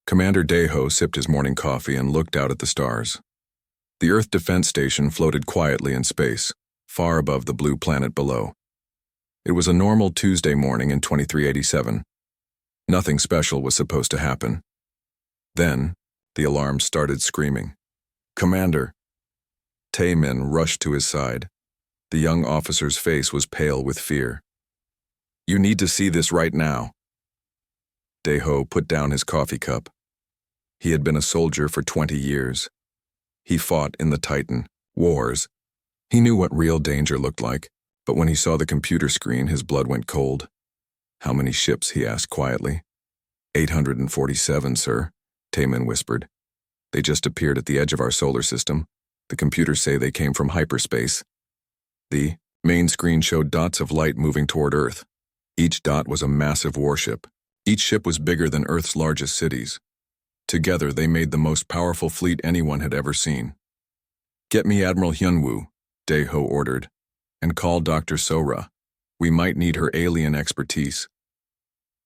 Commander Daeho sipped his morning coffee and looked out at the stars. The Earth Defense Station floated quietly in space, far above the blue planet below. It was a normal Tuesday morning in 2387. Nothing special was supposed to happen. Then, the alarm started screaming. "Commander!" Taemin rushed to his side. The young officer's face was pale with fear. "You need to see this right now." Daeho put down his coffee cup. He had been a soldier for 20 years. He fought in the Titan Wars. He knew what real danger looked like, but when he saw the computer screen, his blood went cold. "How many ships?" he asked quietly. 847, sir," Taemin whispered. "They just appeared at the edge of our solar system. The computers say they came from hyperspace." The main screen showed dots of light moving toward Earth. Each dot was a massive warship. Each ship was bigger than Earth's largest cities. Together, they made the most powerful fleet anyone had ever seen. "Get me Admiral Hyunwoo," Daeho ordered, "and call Dr. Sora. We might need her alien expertise."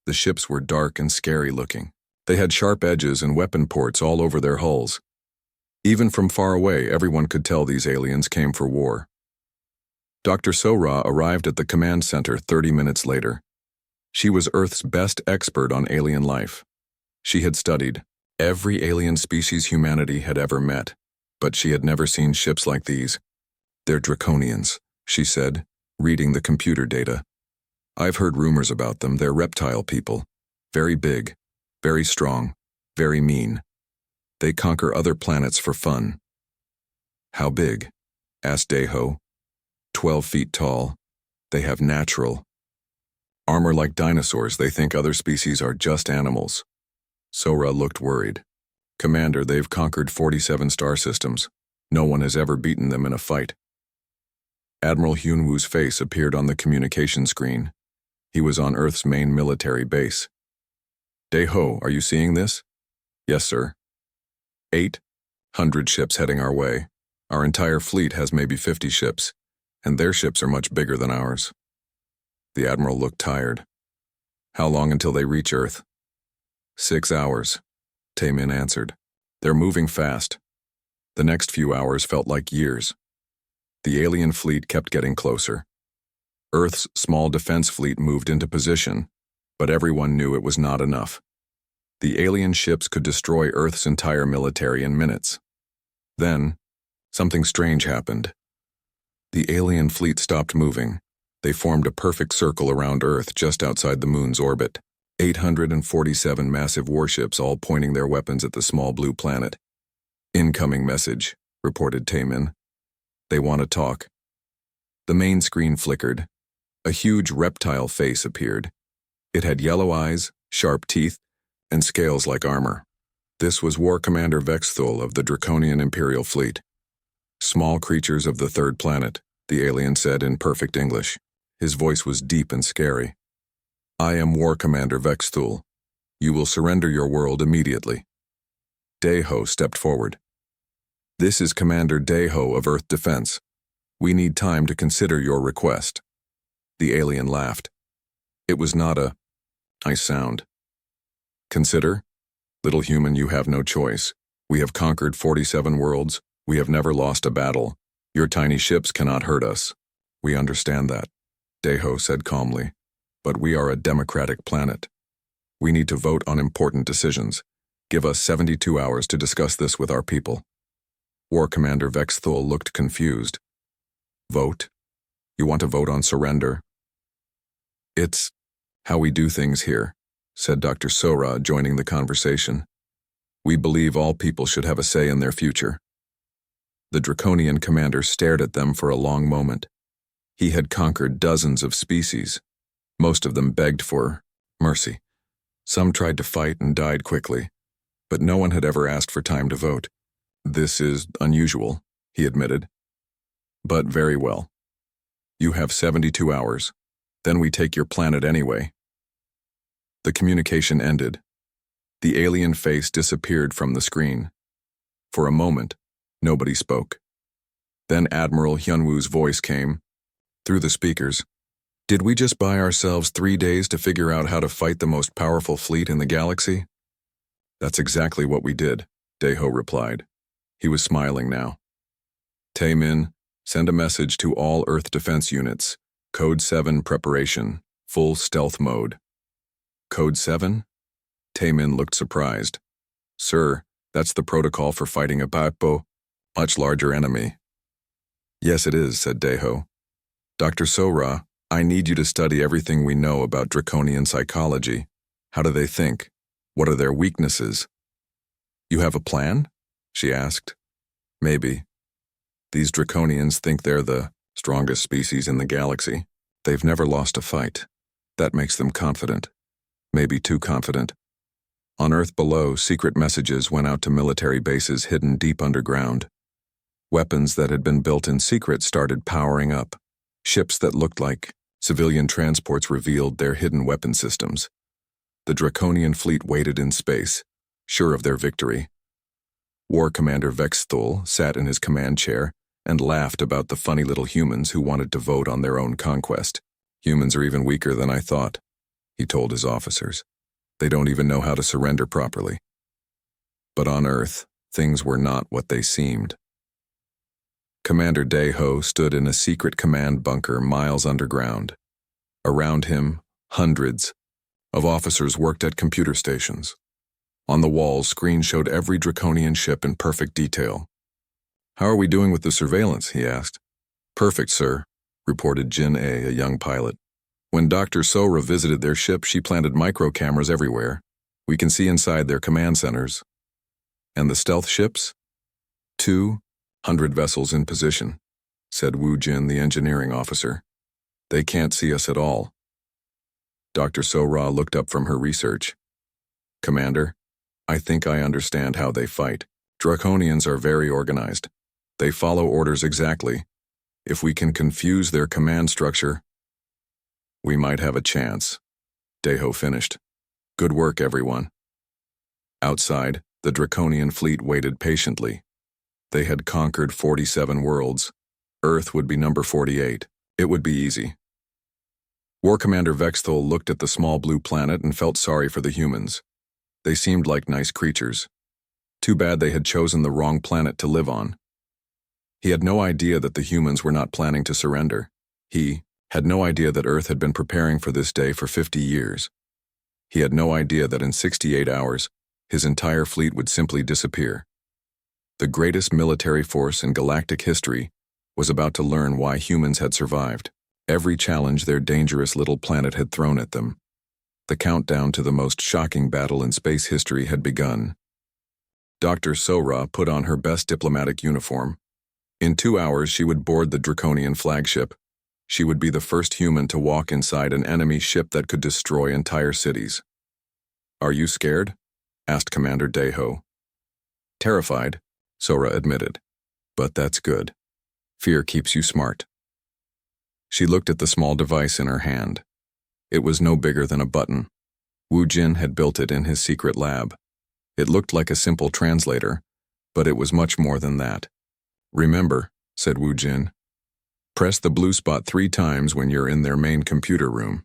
The ships were dark and scary looking. They had sharp edges and weapon ports all over their hulls. Even from far away, everyone could tell these aliens came for war. Dr. Sora arrived at the command center 30 minutes later. She was Earth's best expert on alien life. She had studied every alien species humanity had ever met, but she had never seen ships like these. "They're draconians," she said, reading the computer data. "I've heard rumors about them. They're reptile people. Very big, very strong, very mean. They conquer other planets for fun." "How big?" asked Daeho. 12 feet tall. They have natural armor like dinosaurs. They think other species are just animals." Sora looked worried. "Commander, they've conquered 47 star systems. No one has ever beaten them in a fight." Admiral Hyunwoo's face appeared on the communication screen. He was on Earth's main military base. "Daeho, are you seeing this?" "Yes, sir." 800 ships heading our way. Our entire fleet has maybe 50 ships, and their ships are much bigger than ours." The Admiral looked tired. "How long until they reach Earth?" 6 hours, Taemin answered. "They're moving fast." The next few hours felt like years. The alien fleet kept getting closer. Earth's small defense fleet moved into position, but everyone knew it was not enough. The alien ships could destroy Earth's entire military in minutes. Then, something strange happened. The alien fleet stopped moving. They formed a perfect circle around Earth just outside the moon's orbit. 847 massive warships all pointing their weapons at the small blue planet. "Incoming message," reported Taemin. "They want to talk." The main screen flickered. A huge reptile face appeared. It had yellow eyes, sharp teeth, and scales like armor. This was War Commander Vexthul of the Draconian Imperial Fleet. "Small creatures of the third planet," the alien said in perfect English. His voice was deep and scary. "I am War Commander Vexthul. You will surrender your world immediately." Daeho stepped forward. "This is Commander Daeho of Earth Defense. We need time to consider your request." The alien laughed. It was not a nice sound. "Consider? Little human, you have no choice. We have conquered 47 worlds. We have never lost a battle. Your tiny ships cannot hurt us. We understand that," Daeho said calmly. "But we are a democratic planet. We need to vote on important decisions. Give us 72 hours to discuss this with our people." War Commander Vexthul looked confused. "Vote? You want to vote on surrender?" "It's how we do things here," said Dr. Sora, joining the conversation. "We believe all people should have a say in their future." The Draconian commander stared at them for a long moment. He had conquered dozens of species. Most of them begged for mercy. Some tried to fight and died quickly, but no one had ever asked for time to vote. "This is unusual," he admitted. "But very well. You have 72 hours. Then we take your planet anyway." The communication ended. The alien face disappeared from the screen. For a moment, nobody spoke. Then Admiral Hyunwoo's voice came through the speakers. "Did we just buy ourselves 3 days to figure out how to fight the most powerful fleet in the galaxy?" That's exactly what we did, Daeho replied. He was smiling now. Tae-min, send a message to all Earth defense units. Code 7 preparation, full stealth mode. Code 7? Tae-min looked surprised. Sir, that's the protocol for fighting a Bapo, much larger enemy. Yes, it is, said Daeho. Dr. Sora, I need you to study everything we know about draconian psychology. How do they think? What are their weaknesses? You have a plan? She asked. Maybe. These draconians think they're the strongest species in the galaxy. They've never lost a fight. That makes them confident. Maybe too confident. On Earth below, secret messages went out to military bases hidden deep underground. Weapons that had been built in secret started powering up. Ships that looked like civilian transports revealed their hidden weapon systems. The draconian fleet waited in space, sure of their victory. War Commander Vexthul sat in his command chair and laughed about the funny little humans who wanted to vote on their own conquest. Humans are even weaker than I thought, he told his officers. They don't even know how to surrender properly. But on Earth, things were not what they seemed. Commander Daeho stood in a secret command bunker miles underground. Around him, hundreds of officers worked at computer stations. On the walls, screens showed every draconian ship in perfect detail. How are we doing with the surveillance? He asked. Perfect, sir, reported Jin-A, a young pilot. When Dr. Sora visited their ship, she planted micro-cameras everywhere. We can see inside their command centers. And the stealth ships? 200 vessels in position, said Wu Jin, the engineering officer. They can't see us at all. Dr. Sora looked up from her research. Commander, I think I understand how they fight. Draconians are very organized. They follow orders exactly. If we can confuse their command structure, we might have a chance. Daeho finished. Good work, everyone. Outside, the draconian fleet waited patiently. They had conquered 47 worlds. Earth would be number 48. It would be easy. War Commander Vexthul looked at the small blue planet and felt sorry for the humans. They seemed like nice creatures. Too bad they had chosen the wrong planet to live on. He had no idea that the humans were not planning to surrender. He had no idea that Earth had been preparing for this day for 50 years. He had no idea that in 68 hours, his entire fleet would simply disappear. The greatest military force in galactic history was about to learn why humans had survived. Every challenge their dangerous little planet had thrown at them. The countdown to the most shocking battle in space history had begun. Dr. Sora put on her best diplomatic uniform. In 2 hours, she would board the draconian flagship. She would be the first human to walk inside an enemy ship that could destroy entire cities. Are you scared? Asked Commander Daeho. Terrified, Sora admitted. But that's good. Fear keeps you smart. She looked at the small device in her hand. It was no bigger than a button. Wu Jin had built it in his secret lab. It looked like a simple translator, but it was much more than that. Remember, said Wu Jin, press the blue spot 3 times when you're in their main computer room.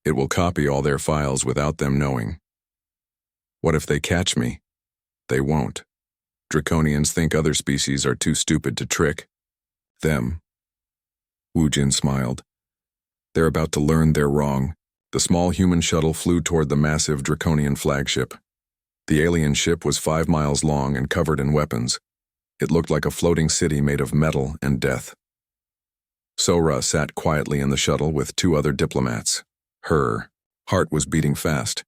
It will copy all their files without them knowing. What if they catch me? They won't. Draconians think other species are too stupid to trick them. Wu Jin smiled. They're about to learn they're wrong. The small human shuttle flew toward the massive draconian flagship. The alien ship was 5 miles long and covered in weapons. It looked like a floating city made of metal and death. Sora sat quietly in the shuttle with 2 other diplomats. Her heart was beating fast.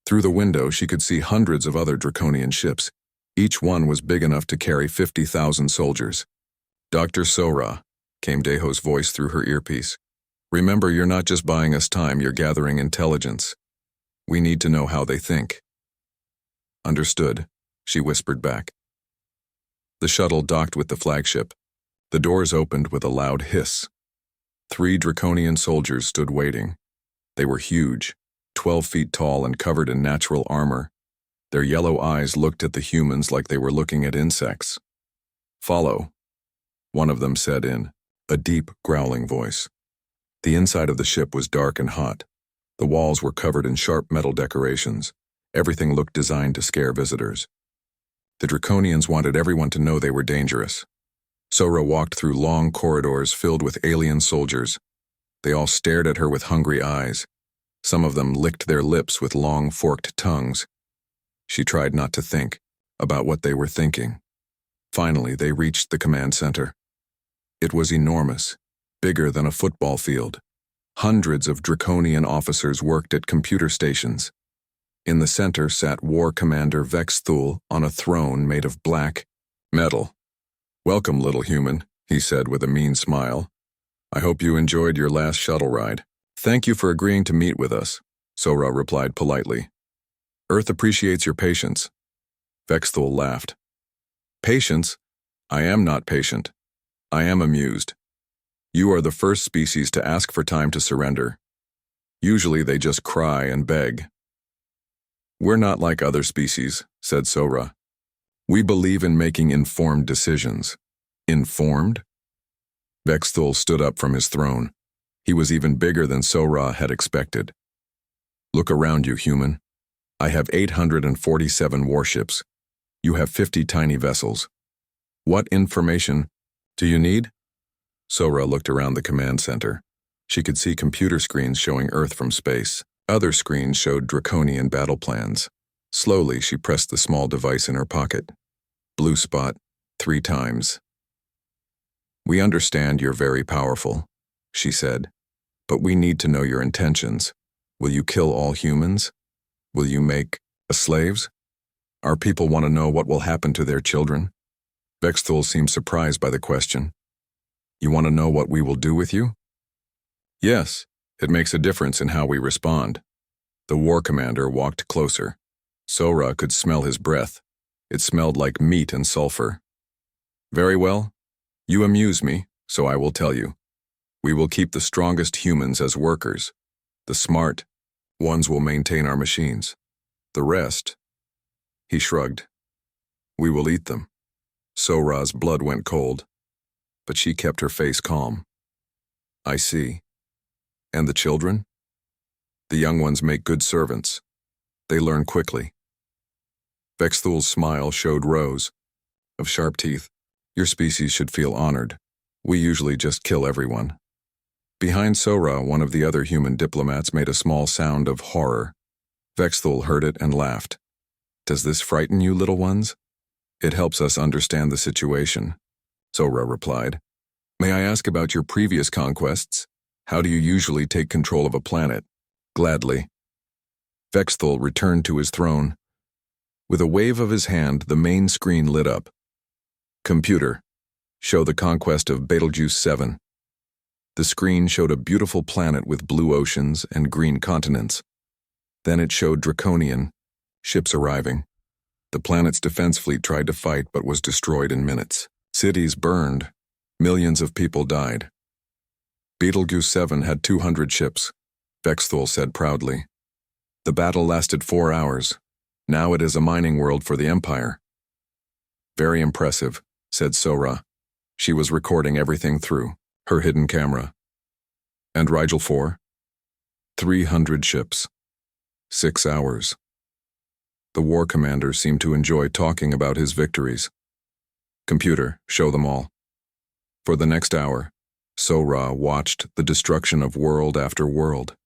Through the window, she could see hundreds of other draconian ships. Each one was big enough to carry 50,000 soldiers. Dr. Sora, came Daeho's voice through her earpiece. Remember, you're not just buying us time, you're gathering intelligence. We need to know how they think. Understood, she whispered back. The shuttle docked with the flagship. The doors opened with a loud hiss. 3 draconian soldiers stood waiting. They were huge, 12 feet tall and covered in natural armor. Their yellow eyes looked at the humans like they were looking at insects. Follow, one of them said in a deep, growling voice. The inside of the ship was dark and hot. The walls were covered in sharp metal decorations. Everything looked designed to scare visitors. The Draconians wanted everyone to know they were dangerous. Sora walked through long corridors filled with alien soldiers. They all stared at her with hungry eyes. Some of them licked their lips with long, forked tongues. She tried not to think about what they were thinking. Finally, they reached the command center. It was enormous, bigger than a football field. Hundreds of Draconian officers worked at computer stations. In the center sat War Commander Vexthul on a throne made of black metal. "Welcome, little human," he said with a mean smile. "I hope you enjoyed your last shuttle ride." "Thank you for agreeing to meet with us," Sora replied politely. "Earth appreciates your patience." Vexthul laughed. "Patience? I am not patient. I am amused. You are the first species to ask for time to surrender. Usually they just cry and beg." "We're not like other species," said Sora. "We believe in making informed decisions." "Informed?" Vexthul stood up from his throne. He was even bigger than Sora had expected. "Look around you, human. I have 847 warships. You have 50 tiny vessels. What information do you need?" Sora looked around the command center. She could see computer screens showing Earth from space. Other screens showed Draconian battle plans. Slowly, she pressed the small device in her pocket. Blue spot, 3 times. "We understand you're very powerful," she said, "but we need to know your intentions. Will you kill all humans? Will you make us slaves? Our people want to know what will happen to their children." Vexthul seemed surprised by the question. "You want to know what we will do with you?" "Yes, it makes a difference in how we respond." The war commander walked closer. Sora could smell his breath. It smelled like meat and sulfur. "Very well. You amuse me, so I will tell you. We will keep the strongest humans as workers. The smart ones will maintain our machines. The rest," he shrugged, "we will eat them." Sora's blood went cold, but she kept her face calm. "I see. And the children? The young ones make good servants. They learn quickly." Vexthul's smile showed rows of sharp teeth. "Your species should feel honored. We usually just kill everyone." Behind Sora, one of the other human diplomats made a small sound of horror. Vexthul heard it and laughed. "Does this frighten you, little ones?" "It helps us understand the situation," Sora replied. "May I ask about your previous conquests? How do you usually take control of a planet?" "Gladly." Vexthul returned to his throne. With a wave of his hand, the main screen lit up. "Computer, show the conquest of Betelgeuse 7. The screen showed a beautiful planet with blue oceans and green continents. Then it showed Draconian ships arriving. The planet's defense fleet tried to fight but was destroyed in minutes. Cities burned. Millions of people died. Betelgeuse 7 had 200 ships, Vexthul said proudly. The battle lasted 4 hours. Now it is a mining world for the Empire. "Very impressive," said Sora. She was recording everything through her hidden camera. "And Rigel 4? 300 ships. 6 hours." The war commander seemed to enjoy talking about his victories. "Computer, show them all." For the next hour, Sora watched the destruction of world after world.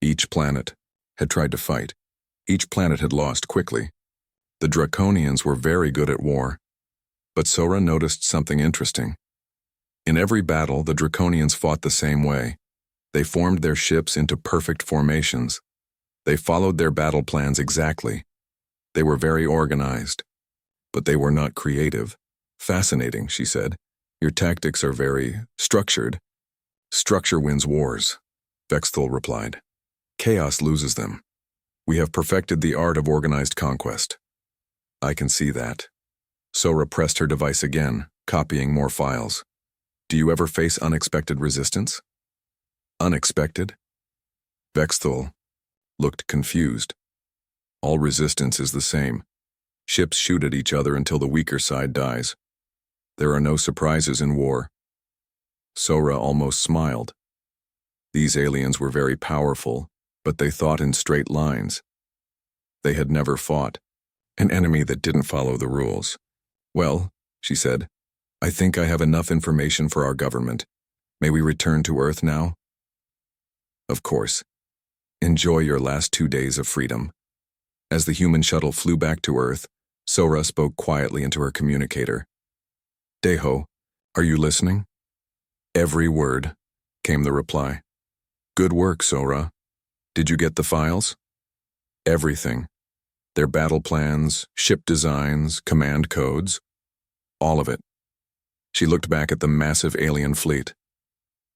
Each planet had tried to fight. Each planet had lost quickly. The Draconians were very good at war. But Sora noticed something interesting. In every battle, the Draconians fought the same way. They formed their ships into perfect formations. They followed their battle plans exactly. They were very organized. But they were not creative. "Fascinating," she said. "Your tactics are very structured." "Structure wins wars," Vexthul replied. "Chaos loses them. We have perfected the art of organized conquest." "I can see that." Sora pressed her device again, copying more files. "Do you ever face unexpected resistance?" "Unexpected?" Vexthul looked confused. "All resistance is the same. Ships shoot at each other until the weaker side dies. There are no surprises in war." Sora almost smiled. These aliens were very powerful, but they thought in straight lines. They had never fought an enemy that didn't follow the rules. "Well," she said, "I think I have enough information for our government. May we return to Earth now?" "Of course. Enjoy your last 2 days of freedom." As the human shuttle flew back to Earth, Sora spoke quietly into her communicator. "Deho, are you listening?" "Every word," came the reply. "Good work, Sora. Did you get the files?" "Everything. Their battle plans, ship designs, command codes. All of it." She looked back at the massive alien fleet.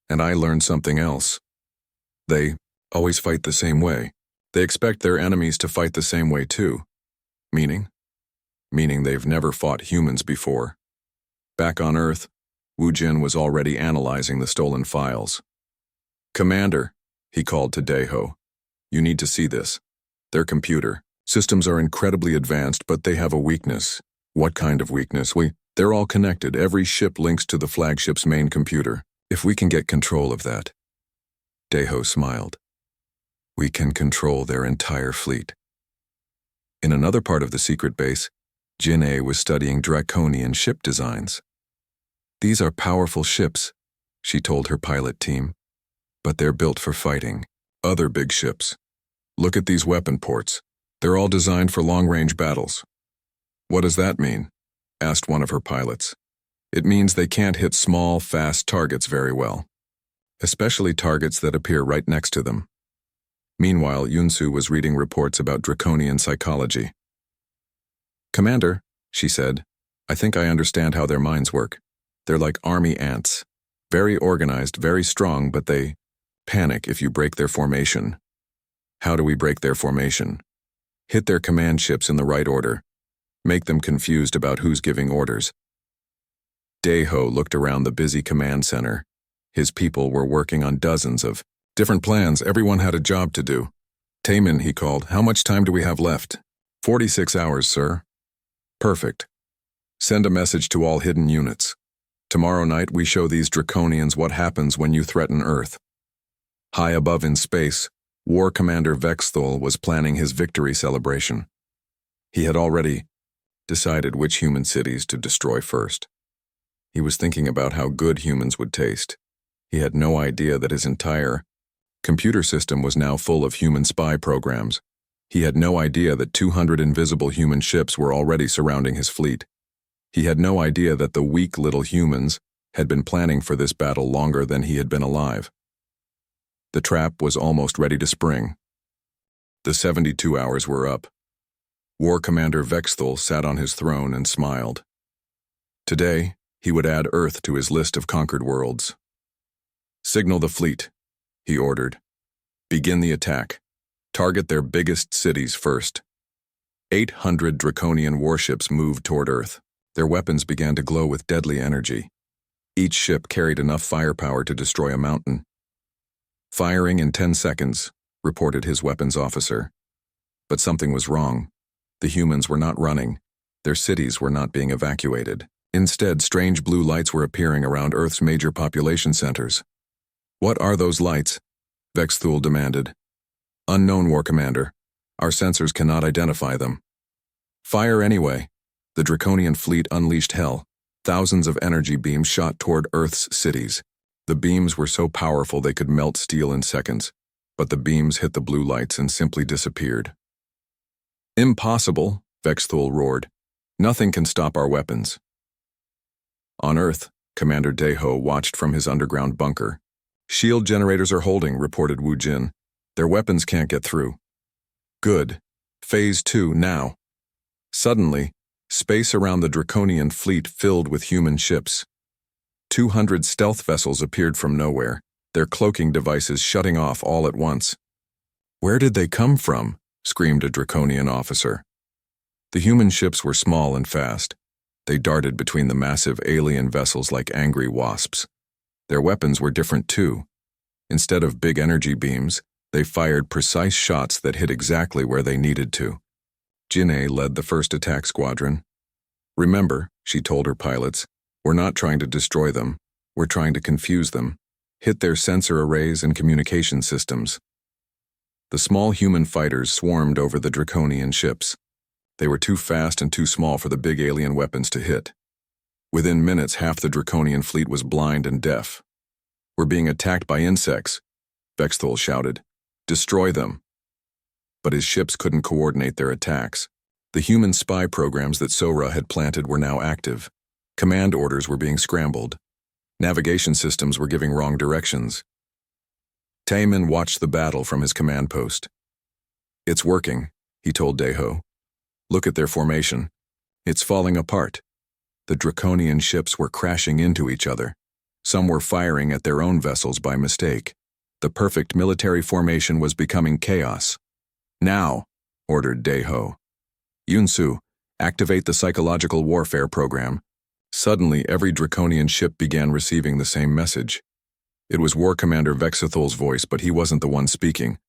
"And I learned something else. They always fight the same way. They expect their enemies to fight the same way too." "Meaning?" "Meaning they've never fought humans before." Back on Earth, Wu Jin was already analyzing the stolen files. "Commander," he called to Deho, "you need to see this. Their computer systems are incredibly advanced, but they have a weakness." "What kind of weakness?" "They're all connected. Every ship links to the flagship's main computer. If we can get control of that." Deho smiled. "We can control their entire fleet." In another part of the secret base, Jin-A was studying draconian ship designs. "These are powerful ships," she told her pilot team, "but they're built for fighting other big ships. Look at these weapon ports. They're all designed for long-range battles." "What does that mean?" asked one of her pilots. "It means they can't hit small, fast targets very well, especially targets that appear right next to them." Meanwhile, Yunsu was reading reports about draconian psychology. "Commander," she said, "I think I understand how their minds work. They're like army ants. Very organized, very strong, but they panic if you break their formation." "How do we break their formation?" "Hit their command ships in the right order. Make them confused about who's giving orders." Deho looked around the busy command center. His people were working on dozens of different plans. Everyone had a job to do. "Taemin," he called, "how much time do we have left?" 46 hours, sir." "Perfect. Send a message to all hidden units. Tomorrow night we show these draconians what happens when you threaten Earth." High above in space, War Commander Vexthul was planning his victory celebration. He had already decided which human cities to destroy first. He was thinking about how good humans would taste. He had no idea that his entire computer system was now full of human spy programs. He had no idea that 200 invisible human ships were already surrounding his fleet. He had no idea that the weak little humans had been planning for this battle longer than he had been alive. The trap was almost ready to spring. The 72 hours were up. War Commander Vexthul sat on his throne and smiled. Today, he would add Earth to his list of conquered worlds. "Signal the fleet," he ordered. "Begin the attack. Target their biggest cities first." 800 draconian warships moved toward Earth. Their weapons began to glow with deadly energy. Each ship carried enough firepower to destroy a mountain. "Firing in 10 seconds, reported his weapons officer. But something was wrong. The humans were not running. Their cities were not being evacuated. Instead, strange blue lights were appearing around Earth's major population centers. "What are those lights?" Vexthul demanded. "Unknown, War Commander. Our sensors cannot identify them." "Fire anyway." The draconian fleet unleashed hell. Thousands of energy beams shot toward Earth's cities. The beams were so powerful they could melt steel in seconds, but the beams hit the blue lights and simply disappeared. "Impossible," Vexthul roared. "Nothing can stop our weapons." On Earth, Commander Deho watched from his underground bunker. "Shield generators are holding," reported Wu Jin. "Their weapons can't get through." "Good. Phase 2 now." Suddenly, space around the draconian fleet filled with human ships. 200 stealth vessels appeared from nowhere, their cloaking devices shutting off all at once. "Where did they come from?" screamed a draconian officer. The human ships were small and fast. They darted between the massive alien vessels like angry wasps. Their weapons were different too. Instead of big energy beams, they fired precise shots that hit exactly where they needed to. Jin-A led the first attack squadron. "Remember," she told her pilots, "we're not trying to destroy them. We're trying to confuse them. Hit their sensor arrays and communication systems." The small human fighters swarmed over the draconian ships. They were too fast and too small for the big alien weapons to hit. Within minutes, half the draconian fleet was blind and deaf. "We're being attacked by insects," Vexthul shouted. "Destroy them." But his ships couldn't coordinate their attacks. The human spy programs that Sora had planted were now active. Command orders were being scrambled. Navigation systems were giving wrong directions. Taemin watched the battle from his command post. "It's working," he told Daeho. "Look at their formation. It's falling apart." The draconian ships were crashing into each other. Some were firing at their own vessels by mistake. The perfect military formation was becoming chaos. "Now," ordered Daeho. "Yunsu, activate the psychological warfare program." Suddenly, every draconian ship began receiving the same message. It was War Commander Vexithul's voice, but he wasn't the one speaking.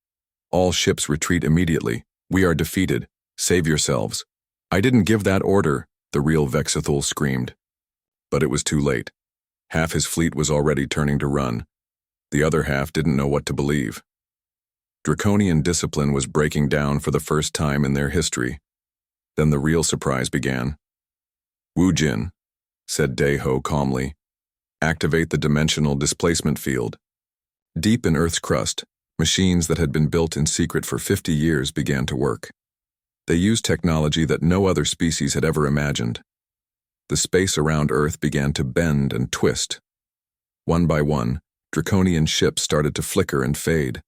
"All ships retreat immediately. We are defeated. Save yourselves." "I didn't give that order," the real Vexithul screamed. But it was too late. Half his fleet was already turning to run. The other half didn't know what to believe. Draconian discipline was breaking down for the first time in their history. Then the real surprise began. "Wu Jin," said Daeho calmly, "activate the dimensional displacement field." Deep in Earth's crust, machines that had been built in secret for 50 years began to work. They used technology that no other species had ever imagined. The space around Earth began to bend and twist. One by one, draconian ships started to flicker and fade.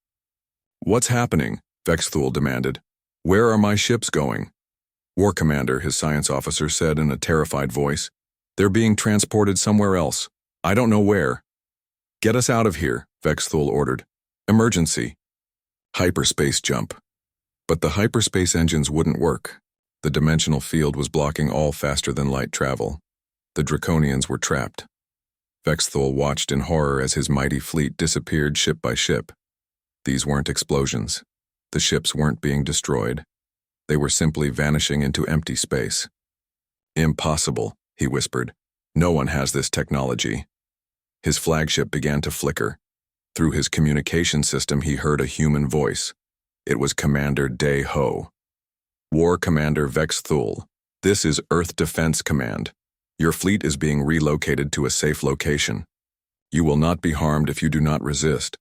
"What's happening?" Vexthul demanded. "Where are my ships going?" "War Commander," his science officer said in a terrified voice. "They're being transported somewhere else. I don't know where." "Get us out of here," Vexthul ordered. "Emergency." Hyperspace jump. But the hyperspace engines wouldn't work. The dimensional field was blocking all faster-than-light travel. The Draconians were trapped. Vexthul watched in horror as his mighty fleet disappeared ship by ship. These weren't explosions. The ships weren't being destroyed. They were simply vanishing into empty space. "Impossible," he whispered. "No one has this technology." His flagship began to flicker. Through his communication system, he heard a human voice. It was Commander Daeho. "War Commander Vexthul, this is Earth Defense Command. Your fleet is being relocated to a safe location. You will not be harmed if you do not resist."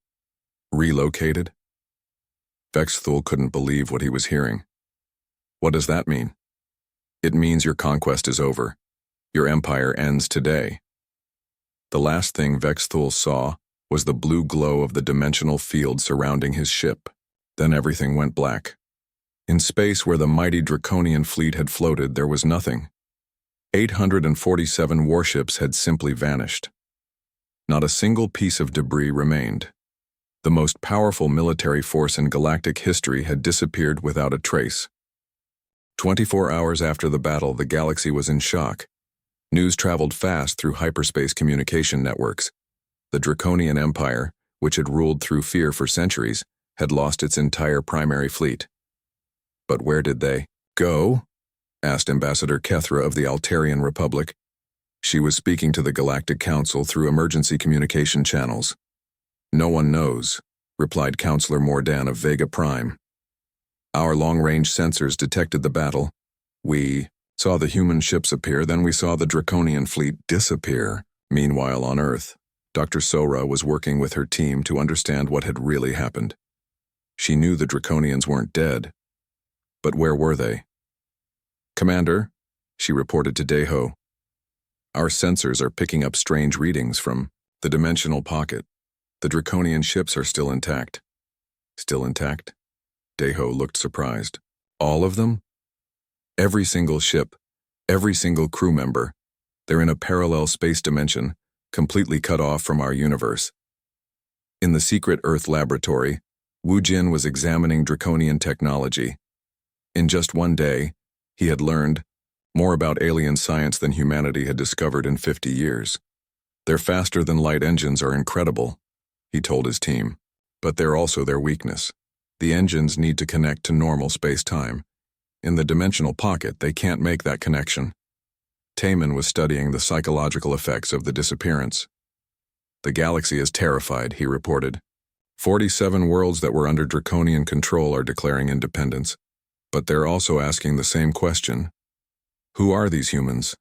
"Relocated?" Vexthul couldn't believe what he was hearing. "What does that mean?" "It means your conquest is over. Your empire ends today." The last thing Vexthul saw was the blue glow of the dimensional field surrounding his ship. Then everything went black. In space where the mighty Draconian fleet had floated, there was nothing. 847 warships had simply vanished. Not a single piece of debris remained. The most powerful military force in galactic history had disappeared without a trace. 24 hours after the battle, the galaxy was in shock. News traveled fast through hyperspace communication networks. The Draconian Empire, which had ruled through fear for centuries, had lost its entire primary fleet. But where did they go? Asked Ambassador Kethra of the Altarian Republic. She was speaking to the Galactic Council through emergency communication channels. "No one knows," replied Counselor Mordan of Vega Prime. "Our long-range sensors detected the battle. We saw the human ships appear, then we saw the Draconian fleet disappear." Meanwhile, on Earth, Dr. Sora was working with her team to understand what had really happened. She knew the Draconians weren't dead. But where were they? "Commander," she reported to Daeho, "our sensors are picking up strange readings from the dimensional pocket. The Draconian ships are still intact." "Still intact?" Daeho looked surprised. "All of them?" "Every single ship, every single crew member. They're in a parallel space dimension, completely cut off from our universe." In the secret Earth laboratory, Wu Jin was examining Draconian technology. In just one day, he had learned more about alien science than humanity had discovered in 50 years. "Their faster-than-light engines are incredible," he told his team, "but they're also their weakness. The engines need to connect to normal space-time. In the dimensional pocket, they can't make that connection." Taemin was studying the psychological effects of the disappearance. "The galaxy is terrified," he reported. 47 worlds that were under draconian control are declaring independence, but they're also asking the same question. Who are these humans?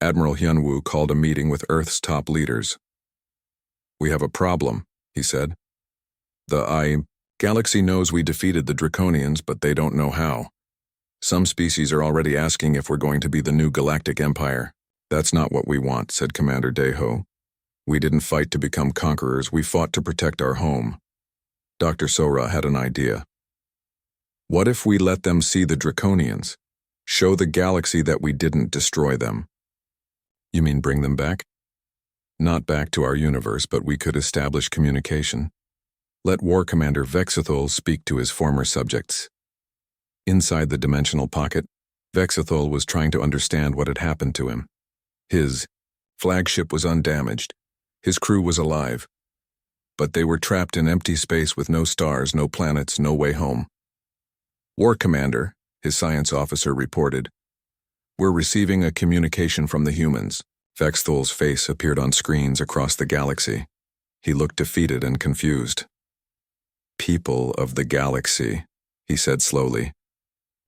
Admiral Hyunwoo called a meeting with Earth's top leaders. We have a problem, he said. The galaxy knows we defeated the Draconians, but they don't know how. Some species are already asking if we're going to be the new galactic empire. That's not what we want, said Commander Daeho. We didn't fight to become conquerors, we fought to protect our home. Dr. Sora had an idea. What if we let them see the Draconians? Show the galaxy that we didn't destroy them. You mean bring them back? Not back to our universe, but we could establish communication. Let War Commander Vexithol speak to his former subjects. Inside the dimensional pocket, Vexithol was trying to understand what had happened to him. His flagship was undamaged. His crew was alive. But they were trapped in empty space with no stars, no planets, no way home. War Commander, his science officer reported, we're receiving a communication from the humans. Vexthol's face appeared on screens across the galaxy. He looked defeated and confused. People of the galaxy, he said slowly.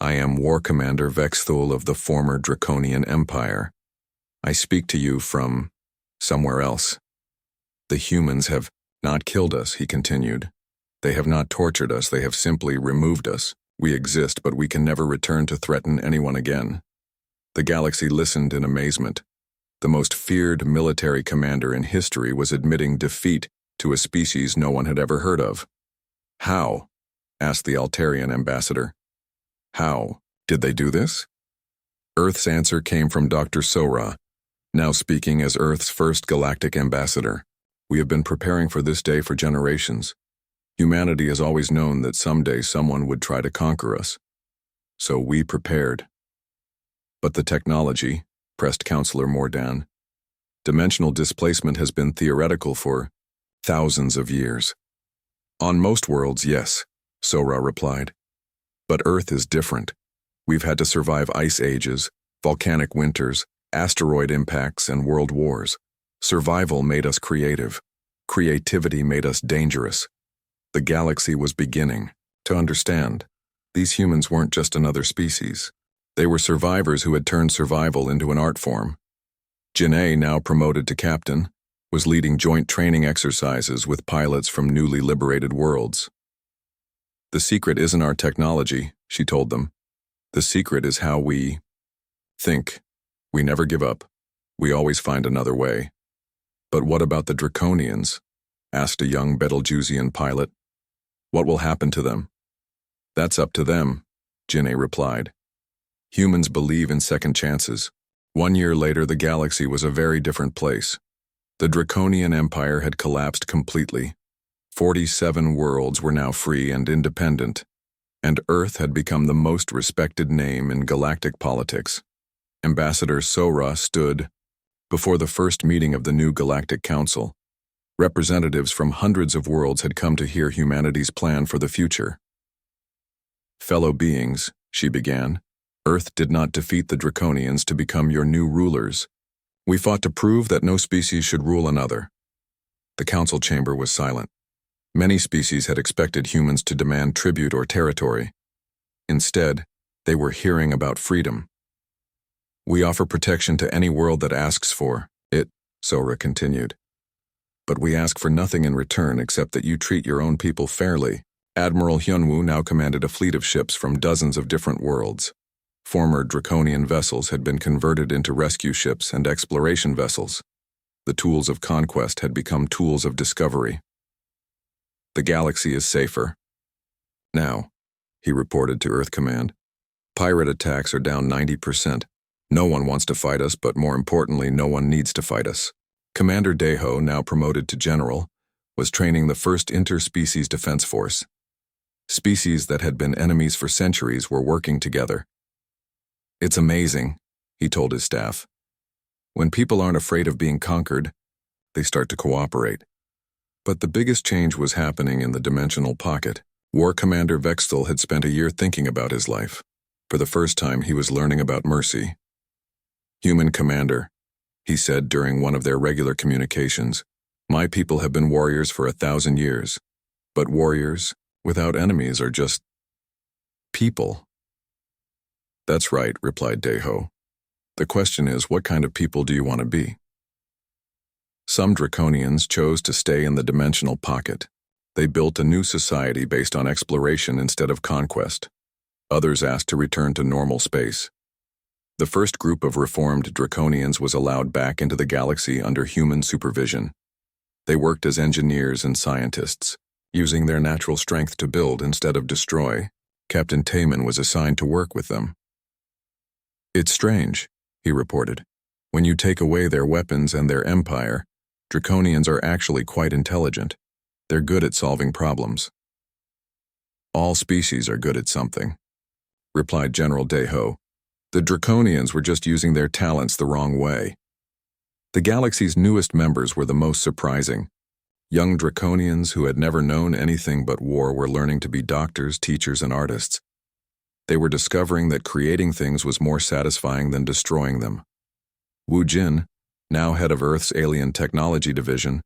I am War Commander Vexthol of the former Draconian Empire. I speak to you from somewhere else. The humans have not killed us, he continued. They have not tortured us, they have simply removed us. We exist, but we can never return to threaten anyone again. The galaxy listened in amazement. The most feared military commander in history was admitting defeat to a species no one had ever heard of. How? Asked the Altarian ambassador. How? Did they do this? Earth's answer came from Dr. Sora, now speaking as Earth's first galactic ambassador. We have been preparing for this day for generations. Humanity has always known that someday someone would try to conquer us. So we prepared. But the technology, pressed Counselor Mordan, dimensional displacement has been theoretical for thousands of years. On most worlds, yes, Sora replied. But Earth is different. We've had to survive ice ages, volcanic winters, asteroid impacts, and world wars. Survival made us creative. Creativity made us dangerous. The galaxy was beginning to understand. These humans weren't just another species. They were survivors who had turned survival into an art form. Janae, now promoted to captain, was leading joint training exercises with pilots from newly liberated worlds. The secret isn't our technology, she told them. The secret is how we think. We never give up. We always find another way. But what about the Draconians? Asked a young Betelgeusian pilot. What will happen to them? That's up to them, Janae replied. Humans believe in second chances. 1 year later, the galaxy was a very different place. The Draconian Empire had collapsed completely. 47 worlds were now free and independent, and Earth had become the most respected name in galactic politics. Ambassador Sora stood before the first meeting of the new Galactic Council. Representatives from hundreds of worlds had come to hear humanity's plan for the future. Fellow beings, she began, Earth did not defeat the Draconians to become your new rulers. We fought to prove that no species should rule another. The council chamber was silent. Many species had expected humans to demand tribute or territory. Instead, they were hearing about freedom. We offer protection to any world that asks for it, Sora continued. But we ask for nothing in return except that you treat your own people fairly. Admiral Hyunwoo now commanded a fleet of ships from dozens of different worlds. Former Draconian vessels had been converted into rescue ships and exploration vessels. The tools of conquest had become tools of discovery. The galaxy is safer. Now, he reported to Earth Command. Pirate attacks are down 90%. No one wants to fight us, but more importantly, no one needs to fight us. Commander Daeho, now promoted to general, was training the first interspecies defense force. Species that had been enemies for centuries were working together. It's amazing, he told his staff. When people aren't afraid of being conquered, they start to cooperate. But the biggest change was happening in the dimensional pocket. War Commander Vexthol had spent a year thinking about his life. For the first time, he was learning about mercy. Human Commander, he said during one of their regular communications, my people have been warriors for 1,000 years. But warriors, without enemies, are just people. That's right, replied Deho. The question is, what kind of people do you want to be? Some Draconians chose to stay in the dimensional pocket. They built a new society based on exploration instead of conquest. Others asked to return to normal space. The first group of reformed Draconians was allowed back into the galaxy under human supervision. They worked as engineers and scientists, using their natural strength to build instead of destroy. Captain Taman was assigned to work with them. It's strange, he reported. When you take away their weapons and their empire, Draconians are actually quite intelligent. They're good at solving problems. All species are good at something, replied General Deho. The Draconians were just using their talents the wrong way. The galaxy's newest members were the most surprising. Young Draconians who had never known anything but war were learning to be doctors, teachers, and artists. They were discovering that creating things was more satisfying than destroying them. Wu Jin, now head of Earth's Alien Technology Division,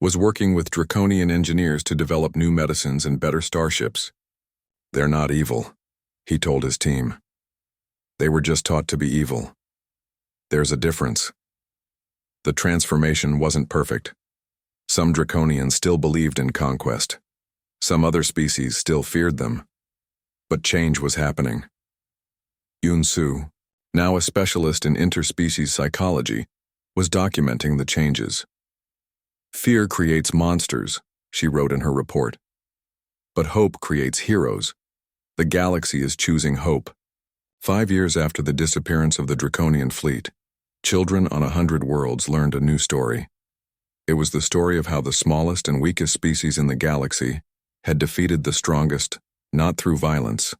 was working with Draconian engineers to develop new medicines and better starships. They're not evil, he told his team. They were just taught to be evil. There's a difference. The transformation wasn't perfect. Some Draconians still believed in conquest. Some other species still feared them. But change was happening. Yun Su, now a specialist in interspecies psychology, was documenting the changes. Fear creates monsters, she wrote in her report. But hope creates heroes. The galaxy is choosing hope. 5 years after the disappearance of the Draconian fleet, children on 100 worlds learned a new story. It was the story of how the smallest and weakest species in the galaxy had defeated the strongest, not through violence,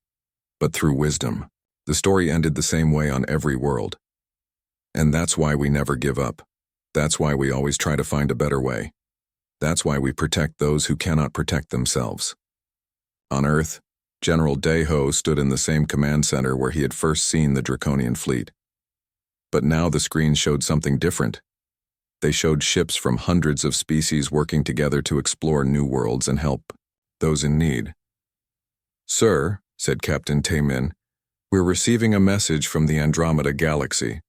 but through wisdom. The story ended the same way on every world. And that's why we never give up. That's why we always try to find a better way. That's why we protect those who cannot protect themselves. On Earth, General Deho stood in the same command center where he had first seen the Draconian fleet. But now the screen showed something different. They showed ships from hundreds of species working together to explore new worlds and help those in need. Sir, said Captain Tamin, we're receiving a message from the Andromeda Galaxy.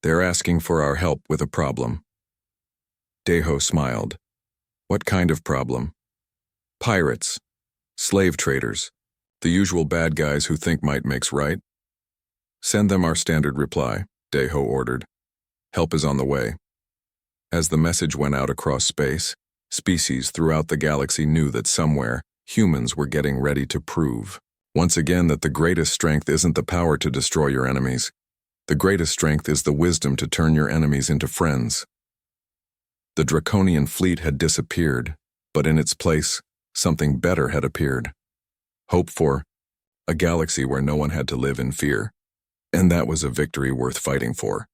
They're asking for our help with a problem. Deho smiled. What kind of problem? Pirates, slave traders, the usual bad guys who think might makes right. Send them our standard reply, Deho ordered. Help is on the way. As the message went out across space, species throughout the galaxy knew that somewhere, humans were getting ready to prove, once again, that the greatest strength isn't the power to destroy your enemies. The greatest strength is the wisdom to turn your enemies into friends. The Draconian fleet had disappeared, but in its place, something better had appeared. Hope for a galaxy where no one had to live in fear. And that was a victory worth fighting for.